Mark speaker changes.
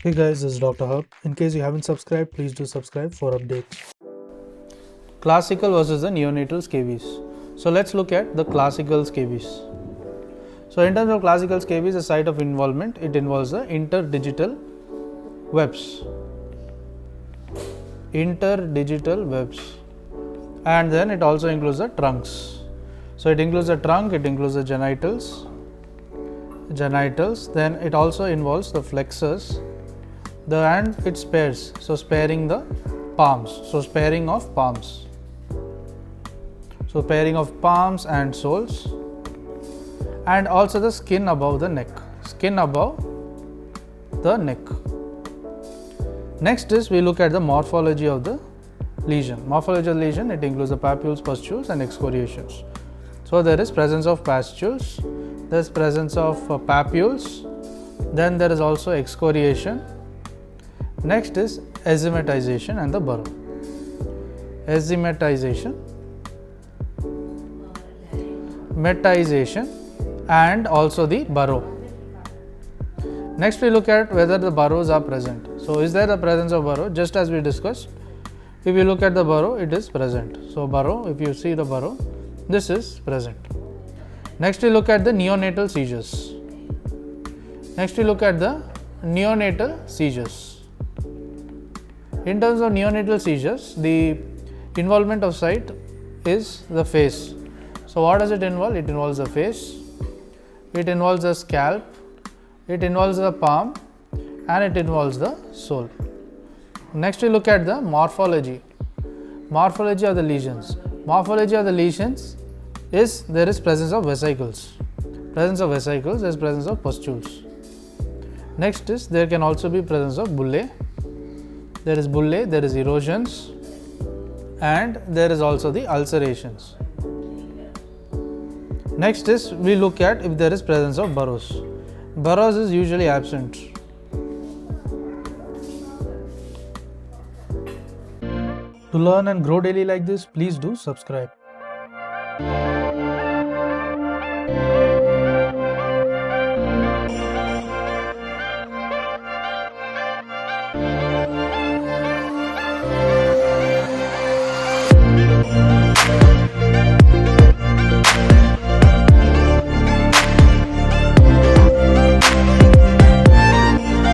Speaker 1: Hey guys, this is Dr. Hub. In case you haven't subscribed, please do subscribe for updates. Classical versus the neonatal scabies. So let's look at the classical scabies. So in terms of classical scabies, the site of involvement, it involves the interdigital webs. Interdigital webs. And then it also includes the trunks. So it includes the trunk, it includes the genitals, then it also involves the flexors, and it spares, so sparing the palms, so sparing of palms, so pairing of palms and soles, and also the skin above the neck, Next is we look at the morphology of the lesion. It includes the papules, pustules and excoriations. So there is presence of pustules, there is presence of papules, then there is also excoriation. Next is ezymatization and the burrow. Ezymatization, metization and also the burrow. Next we look at whether the burrows are present. So is there the presence of burrow? Just as we discussed, if you look at the burrow, it is present. So burrow, if you see the burrow, this is present. Next we look at the neonatal seizures. In terms of neonatal seizures, the involvement of site is the face. So what does it involve? It involves the face, it involves the scalp, it involves the palm and it involves the sole. Next we look at the morphology of the lesions. Morphology of the lesions is there is presence of vesicles. There is presence of pustules. Next is there can also be presence of bullae. There is bullae, there is erosions and there is also the ulcerations. Next is we look at if there is presence of burrows. Burrows is usually absent. To learn and grow daily like this, please do subscribe.